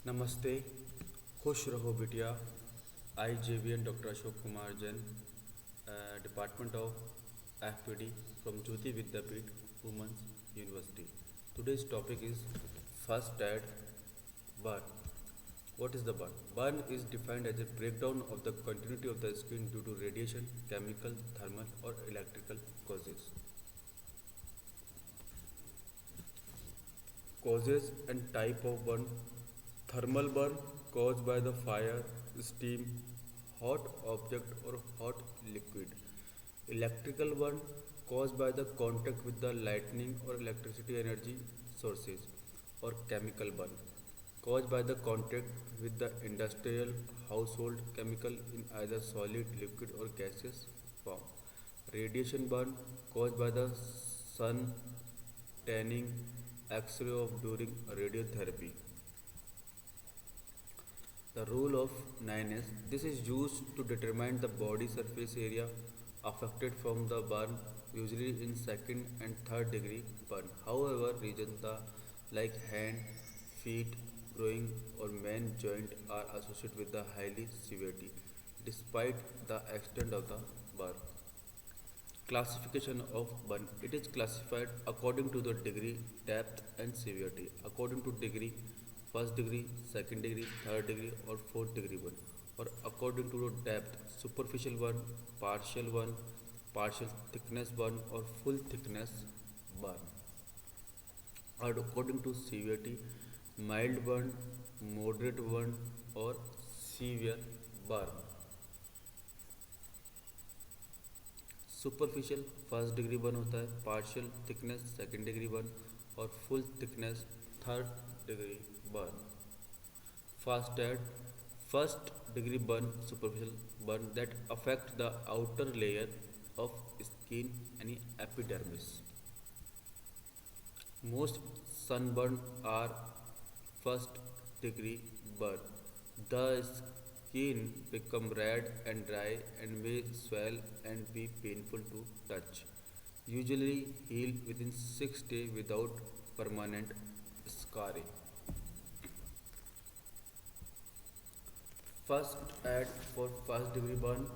नमस्ते, खुश रहो बिटिया. I, JVN Dr. Ashok Kumar Jain, Department of FPD from Jyoti Vidyapeeth Women's University. Today's topic is first aid burn. What is the burn? Burn is defined as a breakdown of the continuity of the skin due to radiation, chemical, thermal, or electrical causes. Causes and type of burn: thermal burn caused by the fire, steam, hot object or hot liquid. Electrical burn caused by the contact with the lightning or electricity energy sources. Or chemical burn caused by the contact with the industrial household chemical in either solid, liquid or gaseous form. Radiation burn caused by the sun, tanning, X-ray of during radiotherapy. The rule of 9s. This is used to determine the body surface area affected from the burn, usually in second and third degree burn. However, regions like hand, feet, groin, or main joint are associated with the highly severity, despite the extent of the burn. Classification of burn. It is classified according to the degree, depth, and severity. According to degree, first degree, second degree, third degree, or fourth degree burn. Or according to the depth, superficial burn, partial thickness burn, or full thickness burn. Or according to severity, mild burn, moderate burn, or severe burn. Superficial first degree burn होता है, partial thickness second degree burn और full thickness third degree burn. First aid first degree burn superficial burn that affect the outer layer of skin यानी epidermis. Most sunburn are first degree burn. The skin become red and dry and may swell and be painful to touch. Usually heal within 6 days without permanent scarring. First aid for first degree burn: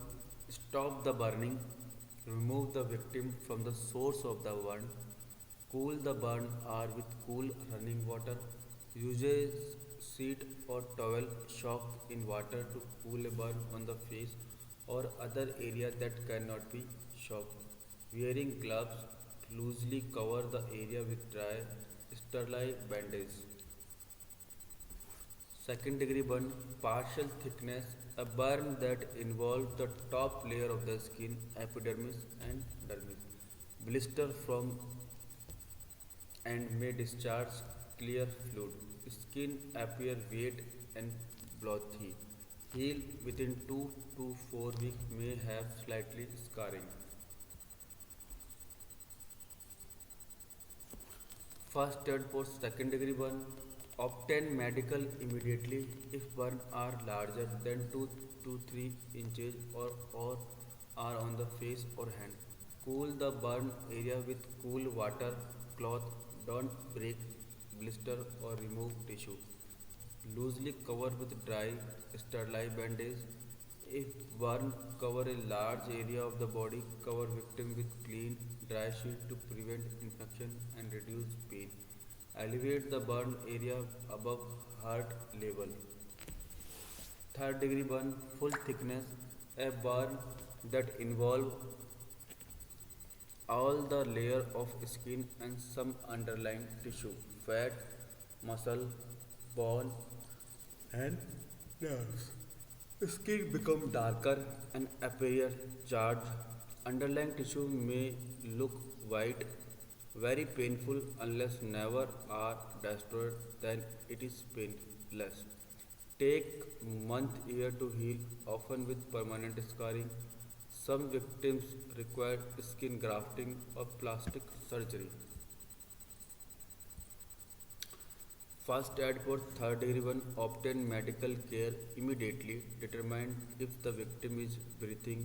stop the burning, remove the victim from the source of the burn, cool the burn or with cool running water, use a sheet or towel soaked in water to cool a burn on the face or other area that cannot be soaked. Wearing gloves loosely cover the area with dry sterile bandage. Second degree burn: partial thickness, a burn that involves the top layer of the skin, epidermis and dermis. Blister from and may discharge clear fluid. Skin appear wet and blotchy. Heal within 2 to 4 weeks, may have slightly scarring. First aid for second degree burn: obtain medical immediately if burn are larger than 2 to 3 inches or are on the face or hand. Cool the burn area with cool water, cloth. Don't break blister or remove tissue. Loosely cover with dry sterile bandage. If burn cover a large area of the body, cover victim with clean dry sheet to prevent infection and reduce pain. Elevate the burn area above heart level. Third degree burn: full thickness, a burn that involve all the layer of skin and some underlying tissue, fat, muscle, bone, and nerves. Skin become darker and appear charged. Underlying tissue may look white, very painful unless never are destroyed, then it is painless. Take month year to heal, often with permanent scarring. Some victims require skin grafting or plastic surgery. First aid for third degree burn: obtain medical care immediately. Determine if the victim is breathing.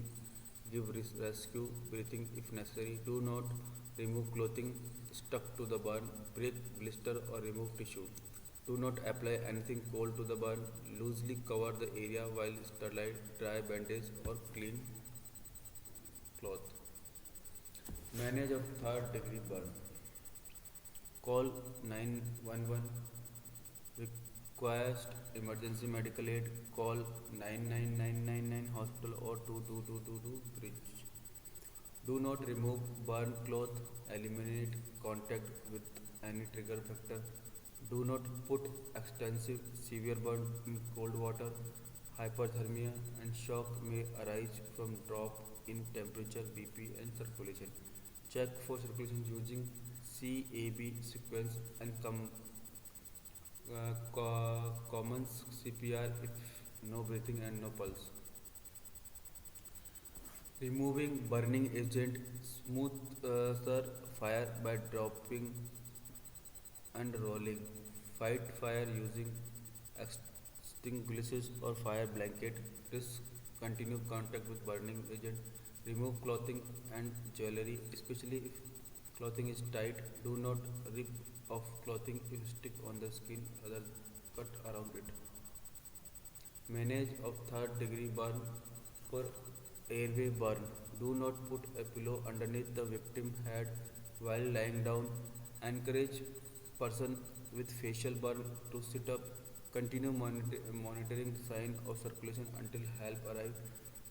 Give rescue breathing if necessary. Do not remove clothing stuck to the burn. Break blister or remove tissue. Do not apply anything cold to the burn. Loosely cover the area while sterilize dry bandage or clean cloth. Manage of third degree burn. Call 911. Request emergency medical aid. Call 99999 hospital or 22222 bridge. Do not remove burn cloth. Eliminate contact with any trigger factor. Do not put extensive severe burn in cold water. Hyperthermia and shock may arise from drop in temperature, BP, and circulation. Check for circulation using CAB sequence and common CPR if no breathing and no pulse. Removing burning agent, smooth fire by dropping and rolling. Fight fire using extinguishers or fire blanket. Risk continue contact with burning agent. Remove clothing and jewelry, especially if clothing is tight. Do not rip off clothing if stick on the skin, rather cut around it. Manage of third degree burn for airway burn. Do not put a pillow underneath the victim head while lying down. Encourage person with facial burn to sit up. Continue monitoring sign of circulation until help arrives.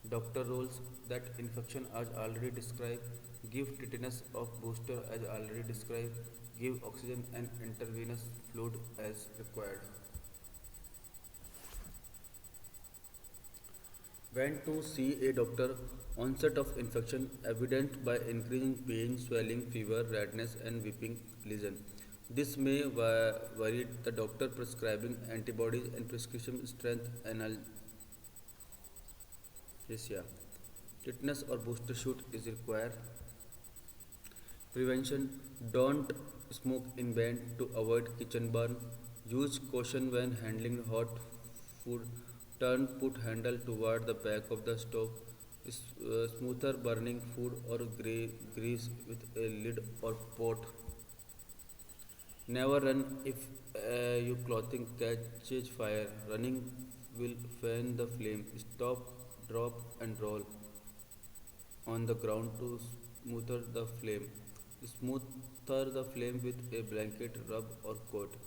Doctor rules that infection as already described. Give tetanus of booster as already described. Give oxygen and intravenous fluid as required. When to see a doctor. Onset of infection evident by increasing pain, swelling, fever, redness, and weeping lesion. This may vary the doctor prescribing antibodies and prescription strength analgesia. Tetanus or booster shot is required. Prevention: don't smoke in bed to avoid kitchen burn. Use caution when handling hot food. Turn put handle toward the back of the stove. Smoother burning food or grease with a lid or pot. Never run if your clothing catches fire. Running will fan the flame. Stop, drop, and roll on the ground to smoother the flame. Smoother the flame with a blanket, rub or coat.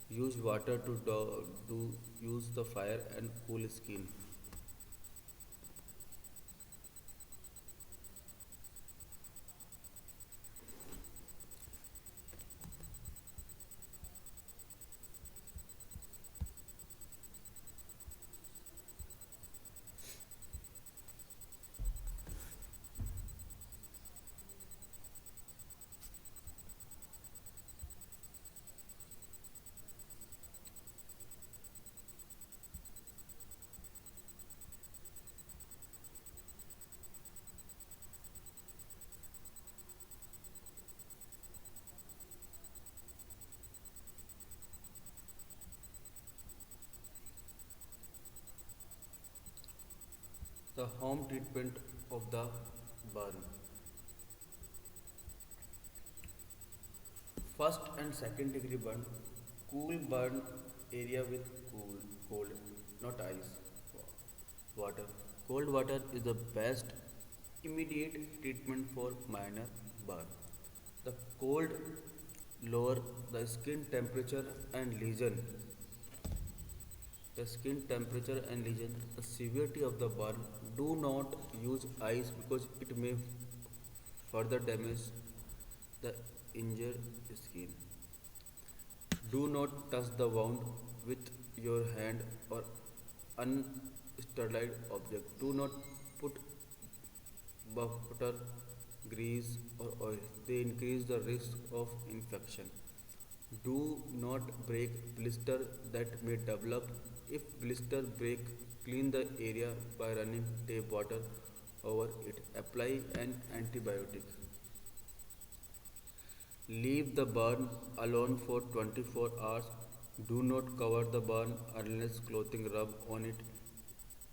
Use water to use the fire and cool skin. The home treatment of the burn. First and second degree burn. Cool burn area with cold, not ice. Water. Cold water is the best immediate treatment for minor burn. The cold lower the skin temperature and lesion. The skin temperature and lesion. The severity of the burn. Do not use ice because it may further damage the injured skin. Do not touch the wound with your hand or unsterilized object. Do not put butter, grease, or oil. They increase the risk of infection. Do not break blister that may develop. If blister break, clean the area by running tap water over it. Apply an antibiotic. Leave the burn alone for 24 hours. Do not cover the burn unless clothing rub on it.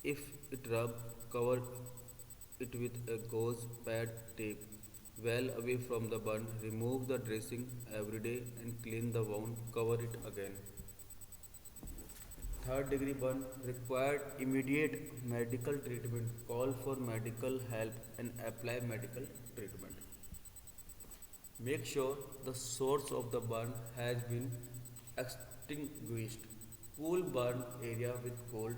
If it rub, cover it with a gauze pad tape well away from the burn. Remove the dressing every day and clean the wound. Cover it again. Third degree burn required immediate medical treatment. Call for medical help and apply medical treatment. Make sure the source of the burn has been extinguished. Cool burn area with cold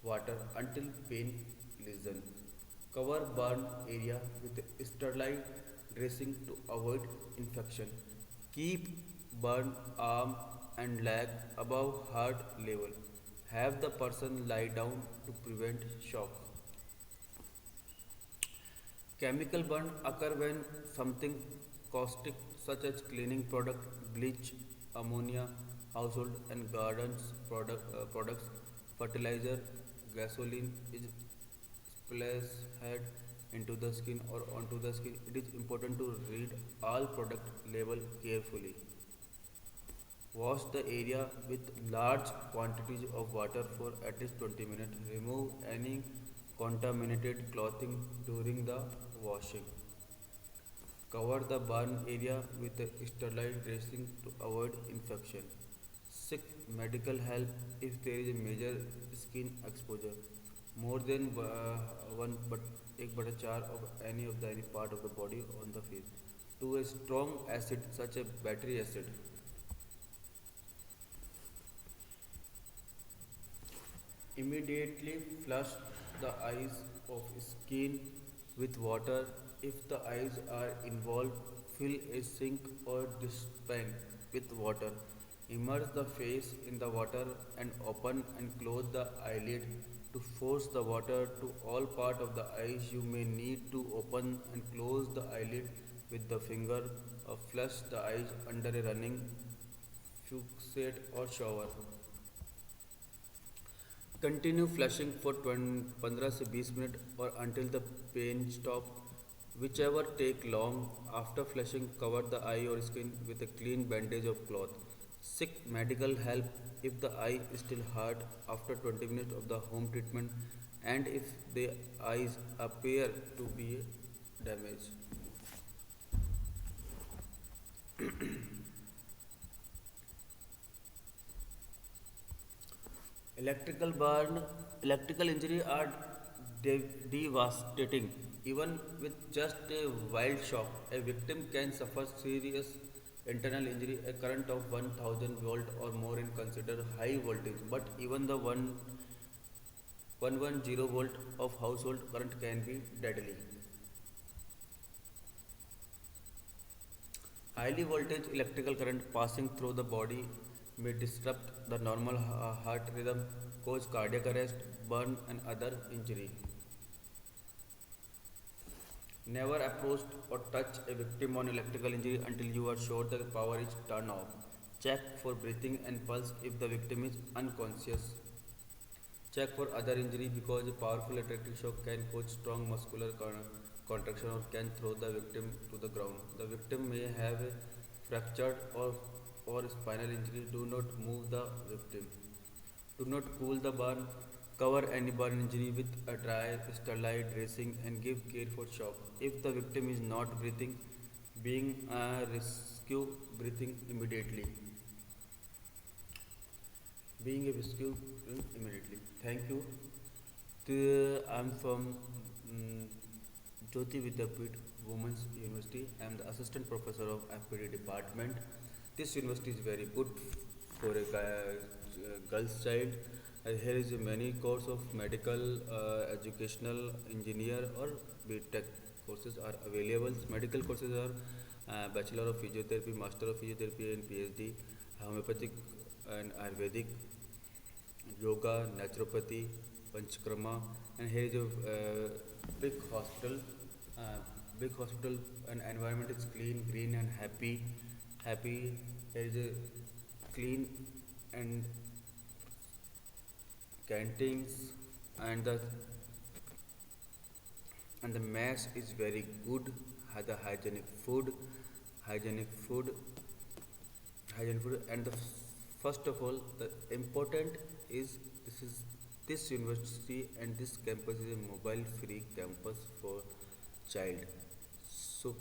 water until pain lessen. Cover burn area with sterile dressing to avoid infection. Keep burn arm and leg above heart level. Have the person lie down to prevent shock. Chemical burn occur when something caustic such as cleaning product, bleach, ammonia, household and gardens products, fertilizer, gasoline is splashed into the skin or onto the skin. It is important to read all product label carefully. Wash the area with large quantities of water for at least 20 minutes. Remove any contaminated clothing during the washing. Cover the burn area with a sterile dressing to avoid infection. Seek medical help if there is a major skin exposure. More than one but एक बटा चार of any part of the body on the face. To a strong acid such as battery acid. Immediately flush the eyes of skin with water. If the eyes are involved, fill a sink or dishpan with water. Immerse the face in the water and open and close the eyelid to force the water to all part of the eyes. You may need to open and close the eyelid with the finger or flush the eyes under a running faucet or shower. Continue flushing for 15 से 20 minute or until the pain stop. Whichever take long. After flushing, cover the eye or skin with a clean bandage of cloth. Seek medical help if the eye is still hurt after 20 minutes of the home treatment and if the eyes appear to be damaged. Electrical burn, electrical injury are devastating. Even with just a wild shock, a victim can suffer serious internal injury. A current of 1000 volt or more is considered high voltage, but even the 110 volt of household current can be deadly. Highly voltage electrical current passing through the body may disrupt the normal heart rhythm, cause cardiac arrest, burn, and other injury. Never approach or touch a victim on electrical injury until you are sure the power is turned off. Check for breathing and pulse if the victim is unconscious. Check for other injury because a powerful electric shock can cause strong muscular contraction or can throw the victim to the ground. The victim may have a fractured or spinal injury. Do not move the victim. Do not cool the burn. Cover any burn injury with a dry, sterile dressing and give care for shock. If the victim is not breathing, being rescue breathing immediately. Being a rescue immediately. Thank you. I'm from Jyoti Vidyapit Women's University. I am the assistant professor of FPD department. This university is very good for a girl's child. Here is a many course of medical, educational, engineer or BTech courses are available. Medical courses are Bachelor of Physiotherapy, Master of Physiotherapy and PhD, Homeopathic and Ayurvedic, Yoga, Naturopathy, Panchakarma, and here is a big hospital. Big hospital and environment is clean, green and happy. Happy. There is a clean and canteens and the mess is very good. The hygienic food, hygienic food, hygienic food, and the first of all, the important is this university and this campus is a mobile free campus for child. So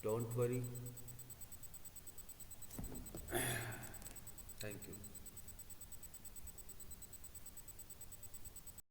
don't worry. Thank you.